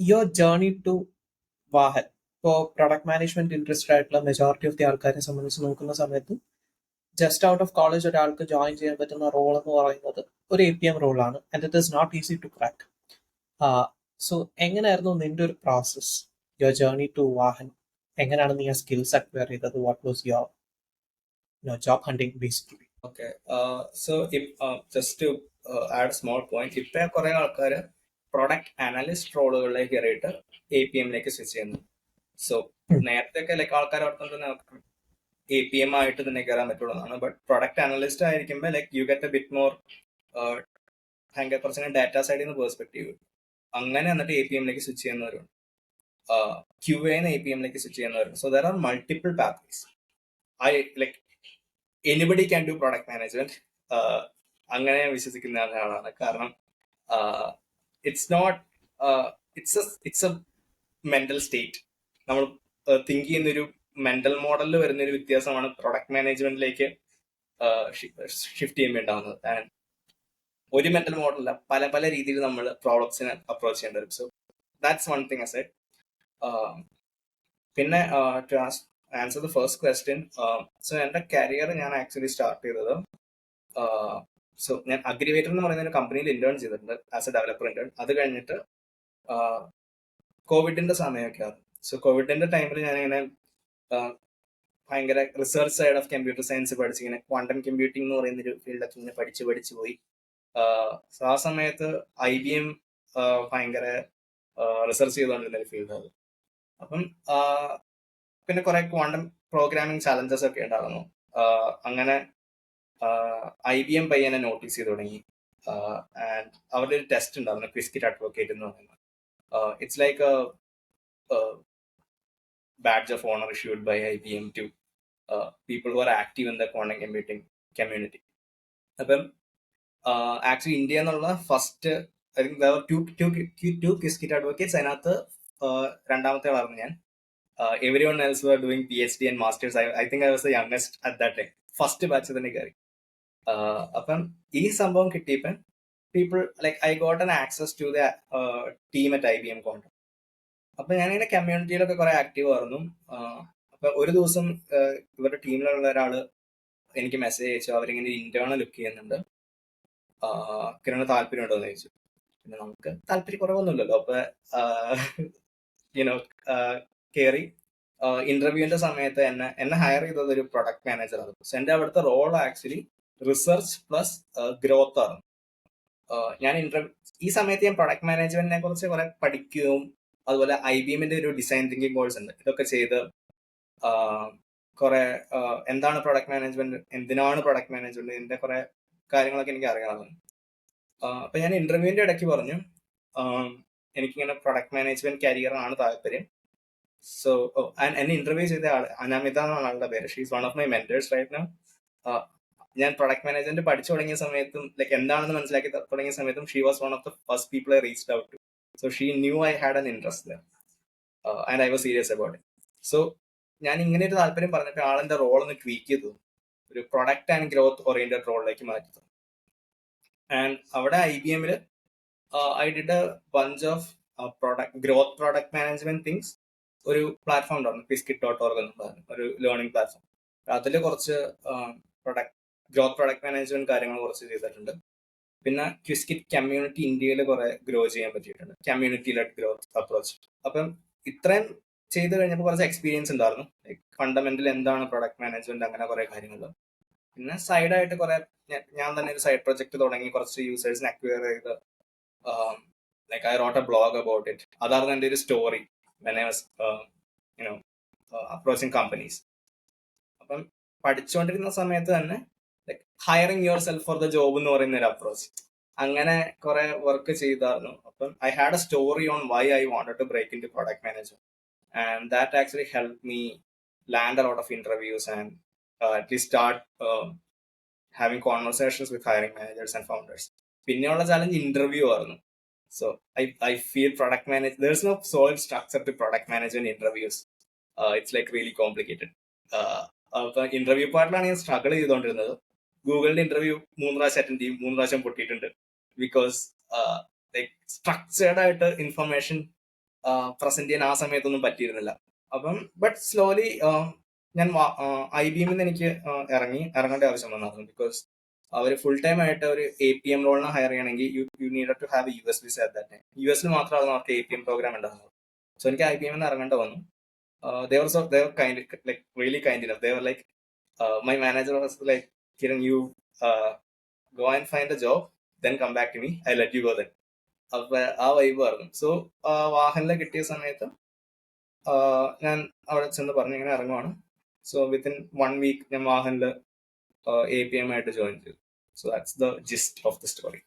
your journey to Vahan ഇപ്പോൾ product management interested ആയിട്ടുള്ള majority of the ആൾക്കാരെ സംബന്ധിച്ച് നോക്കുന്ന സമയത്ത് ജസ്റ്റ് ഔട്ട് ഓഫ് കോളേജ് ഒരാൾക്ക് ജോയിൻ ചെയ്യാൻ പറ്റുന്ന റോൾ എന്ന് പറയുന്നത് ഒരു APM റോളാണ്. And it is not easy to crack. So എങ്ങനെയായിരുന്നു നിന്റെ ഒരു process, your journey to Vahan? എങ്ങനെയാണ് നീ ആ സ്കിൽസ് അക്വയർ ചെയ്തത്? What was your job hunting basically? Okay. So if just to add a small point, ഇപ്പൊ കുറെ ആൾക്കാർ പ്രൊഡക്റ്റ് അനലിസ്റ്റ് റോളുകളിലേക്ക് കയറിയിട്ട് APM സ്വിച്ച് ചെയ്യുന്നു. സോ നേരത്തെ ഒക്കെ ലൈക്ക് ആൾക്കാർ ഓർക്കുന്നത് APM ആയിട്ട് തന്നെ കയറാൻ പറ്റുള്ളതാണ്. ബട്ട് പ്രൊഡക്റ്റ് അനലിസ്റ്റ് ആയിരിക്കുമ്പോൾ like you get A bit more ഭയങ്കര കുറച്ച് ഡാറ്റാ സൈഡിൽ നിന്ന് പെർസ്പെക്റ്റീവ്. അങ്ങനെ എന്നിട്ട് APM സ്വിച്ച് ചെയ്യുന്നവരുണ്ട്. QA APM സ്വിച്ച് ചെയ്യുന്നവരുണ്ട്. So there are multiple pathways. Like anybody can do product management. അങ്ങനെ വിശ്വസിക്കുന്ന ആളാണ്. കാരണം ഇറ്റ്സ് എ മെന്റൽ സ്റ്റേറ്റ്. നമ്മൾ തിങ്ക് ചെയ്യുന്നൊരു മെന്റൽ മോഡലിൽ വരുന്നൊരു വ്യത്യാസമാണ് പ്രൊഡക്റ്റ് മാനേജ്മെന്റിലേക്ക് ഷിഫ്റ്റ് ചെയ്യുമ്പോൾ ഉണ്ടാകുന്നത്. ആൻഡ് ഒരു മെന്റൽ മോഡലല്ല, പല പല രീതിയിൽ നമ്മൾ പ്രോബ്ലംസിനെ അപ്രോച്ച് ചെയ്യേണ്ടി വരും. So that's one thing aside. പിന്നെ to answer the first question, so എൻ്റെ കരിയർ ഞാൻ ആക്ച്വലി സ്റ്റാർട്ട് ചെയ്തത്, സോ ഞാൻ അഗ്രിവേറ്റർ എന്ന് പറയുന്ന ഒരു കമ്പനിയിൽ ഇന്റേൺ ചെയ്തിട്ടുണ്ട് ആസ് എ ഡെവലപ്പർ ഇന്റേൺ. അത് കഴിഞ്ഞിട്ട് കോവിഡിന്റെ സമയമൊക്കെ ആയിരുന്നു. സോ കോവിഡിന്റെ ടൈമിൽ ഞാനിങ്ങനെ ഭയങ്കര research side of computer science പഠിച്ചിങ്ങനെ ക്വാണ്ടം കമ്പ്യൂട്ടിംഗ് എന്ന് പറയുന്നൊരു ഫീൽഡൊക്കെ ഇങ്ങനെ പഠിച്ചു പോയി. സോ ആ സമയത്ത് IBM ഭയങ്കര റിസർച്ച് ചെയ്തുകൊണ്ടിരുന്ന ഒരു ഫീൽഡ് അത്. അപ്പം പിന്നെ കുറെ ക്വാണ്ടം പ്രോഗ്രാമിംഗ് ചലഞ്ചസ് ഒക്കെ ഉണ്ടായിരുന്നു. അങ്ങനെ IBM പയ്യനെ നോട്ടീസ് ചെയ്ത് തുടങ്ങി. ആൻഡ് അവരുടെ ഒരു ടെസ്റ്റ് ഉണ്ടായിരുന്നു, ക്വിസ്കിറ്റ് അഡ്വക്കേറ്റ് എന്ന് പറയുന്നത്. It's like a badge of honor issued by IBM to people who are active in the quantum computing community. അപ്പം ആക്ച്വലി ഇന്ത്യ എന്നുള്ള first I think to Qiskit advocates. അതിനകത്ത് രണ്ടാമത്തെ ആളായിരുന്നു ഞാൻ. Everyone else were doing PhD and masters. I think I was the youngest at that time. First batch തന്നെ കയറി. അപ്പം ഈ സംഭവം കിട്ടിയപ്പം people like I got an access to the team at IBM Quantum. അപ്പൊ ഞാനിങ്ങനെ കമ്മ്യൂണിറ്റിയിലൊക്കെ കുറെ ആക്റ്റീവ് ആയിരുന്നു. അപ്പൊ ഒരു ദിവസം ഇവരുടെ ടീമിലുള്ള ഒരാള് എനിക്ക് മെസ്സേജ് അയച്ചു, അവരിങ്ങനെ ഇന്റേണൽ ലുക്ക് ചെയ്യുന്നുണ്ട്, കിരണ താല്പര്യം ഉണ്ടോ എന്ന് ചോദിച്ചു. പിന്നെ നമുക്ക് താല്പര്യക്കുറവൊന്നുമില്ലല്ലോ. അപ്പൊ യുനോ കയറി. ഇന്റർവ്യൂവിന്റെ സമയത്ത് എന്നെ ഹയർ ചെയ്തത് ഒരു പ്രൊഡക്റ്റ് മാനേജറാണ്. സോ എന്റെ അവിടുത്തെ role actually research plus growth ആണ്. ഞാൻ ഈ സമയത്ത് ഞാൻ പ്രൊഡക്റ്റ് മാനേജ്മെന്റിനെ കുറിച്ച് കുറെ പഠിക്കുകയും അതുപോലെ IBMന്റെ ഒരു ഡിസൈൻ തിങ്കിങ് കോഴ്സ് ഉണ്ട്, ഇതൊക്കെ ചെയ്ത് കുറെ എന്താണ് പ്രൊഡക്റ്റ് മാനേജ്മെന്റ്, എന്തിനാണ് പ്രൊഡക്റ്റ് മാനേജ്മെന്റ്, ഇതിന്റെ കുറെ കാര്യങ്ങളൊക്കെ എനിക്ക് അറിയാവുന്നു. അപ്പൊ ഞാൻ ഇന്റർവ്യൂവിന്റെ ഇടയ്ക്ക് പറഞ്ഞു എനിക്കിങ്ങനെ പ്രൊഡക്റ്റ് മാനേജ്മെന്റ് കരിയർ ആണ് താല്പര്യം. സോ എന്നെ ഇന്റർവ്യൂ ചെയ്ത ആള് അനാമിത എന്നാണ് ആളുടെ പേര്. She's one of my mentors right now. ഞാൻ പ്രൊഡക്റ്റ് മാനേജ്മെന്റ് പഠിച്ചു തുടങ്ങിയ സമയത്തും ലൈക്ക് എന്താണെന്ന് മനസ്സിലാക്കി തുടങ്ങിയ സമയത്തും she was one of the first people I reached out to. So she knew I had an interest there and I was serious about it. So ഞാൻ ഇങ്ങനെ ഒരു താല്പര്യം പറഞ്ഞിട്ട് ആളിന്റെ റോൾ ഒന്ന് ട്വീക്ക് ചെയ്തു, ഒരു പ്രൊഡക്റ്റ് ആൻഡ് ഗ്രോത്ത് ഓറിയന്റഡ് റോളിലേക്ക് മാറ്റി. ആൻഡ് അവിടെ IBMല് I did a bunch of growth product management things. ഒരു പ്ലാറ്റ്ഫോം ഉണ്ടായിരുന്നു, Quiskit.org എന്ന് പറഞ്ഞു, ഒരു ലേണിംഗ് പ്ലാറ്റ്ഫോം. അതിൽ കുറച്ച് ഗ്രോത്ത് പ്രൊഡക്റ്റ് മാനേജ്മെന്റ് കാര്യങ്ങൾ കുറച്ച് ചെയ്തിട്ടുണ്ട്. പിന്നെ ക്വിസ്കിറ്റ് കമ്മ്യൂണിറ്റി ഇന്ത്യയിൽ കുറെ ഗ്രോ ചെയ്യാൻ പറ്റിയിട്ടുണ്ട്, കമ്മ്യൂണിറ്റി ലെഡ് ഗ്രോത്ത് അപ്രോച്ച്. അപ്പം ഇത്രയും ചെയ്ത് കഴിഞ്ഞപ്പോൾ കുറച്ച് എക്സ്പീരിയൻസ് ഉണ്ടായിരുന്നു, ലൈക്ക് ഫണ്ടമെന്റൽ എന്താണ് പ്രൊഡക്റ്റ് മാനേജ്മെന്റ്, അങ്ങനെ കുറെ കാര്യങ്ങൾ. പിന്നെ സൈഡായിട്ട് കുറെ ഞാൻ തന്നെ ഒരു സൈഡ് പ്രൊജക്ട് തുടങ്ങി, കുറച്ച് യൂസേഴ്സിനെ അക്വയർ ചെയ്ത് like I wrote a blog about it. അതായിരുന്നു എൻ്റെ ഒരു story when I was approaching companies. അപ്പം പഠിച്ചുകൊണ്ടിരുന്ന സമയത്ത് തന്നെ like hiring yourself for the job എന്ന് പറയുന്ന ഒരു അപ്രോച്ച്, അങ്ങനെ കുറെ വർക്ക് ചെയ്തായിരുന്നു. അപ്പം I had a story on why I wanted to break in to product management, and that actually help me land a lot of interviews and at least start having conversations with hiring managers and founders. പിന്നെയുള്ള challenge interview ആയിരുന്നു. So I feel product manage. There's no solid structure to product management interviews. It's like really complicated. Interview പാർട്ടിലാണ് ഞാൻ struggle ചെയ്തുകൊണ്ടിരുന്നത്. ഗൂഗിളിന്റെ interview 3 പ്രാവശ്യം attend ചെയ്യും, 3 പ്രാവശ്യം പൊട്ടിയിട്ടുണ്ട്. ബിക്കോസ് ലൈക്ക് സ്ട്രക്ചേർഡ് ആയിട്ട് ഇൻഫർമേഷൻ പ്രസന്റ് ചെയ്യാൻ ആ സമയത്തൊന്നും പറ്റിയിരുന്നില്ല. അപ്പം ബട്ട് സ്ലോലി ഞാൻ IBM നിന്ന് എനിക്ക് ഇറങ്ങേണ്ട ആവശ്യം വന്നു. ബിക്കോസ് അവർ ഫുൾ ടൈം ആയിട്ട് ഒരു APM റോളിനെ ഹയർ ചെയ്യണമെങ്കിൽ you need to have US visa at that time. US മാത്രമാണ് അവർക്ക് APM പ്രോഗ്രാം ഉണ്ടാകുന്നത്. സോ എനിക്ക് IBM നിന്ന് ഇറങ്ങേണ്ട വന്നു. They were kind, like really kind enough. They were like, my manager was like, Kiran, you go and find a job, then come back to me. I'll let you go then. അപ്പൊ ആ vibe ആയിരുന്നു. So വാഹനിൽ കിട്ടിയ സമയത്ത് ഞാൻ അവിടെ ചെന്ന് പറഞ്ഞു ഇങ്ങനെ ഇറങ്ങുവാണ്. സോ വിത്തിൻ 1 week ഞാൻ വാഹനിൽ APM ആയിട്ട് ജോയിൻ ചെയ്തു. So that's the GIST of the story.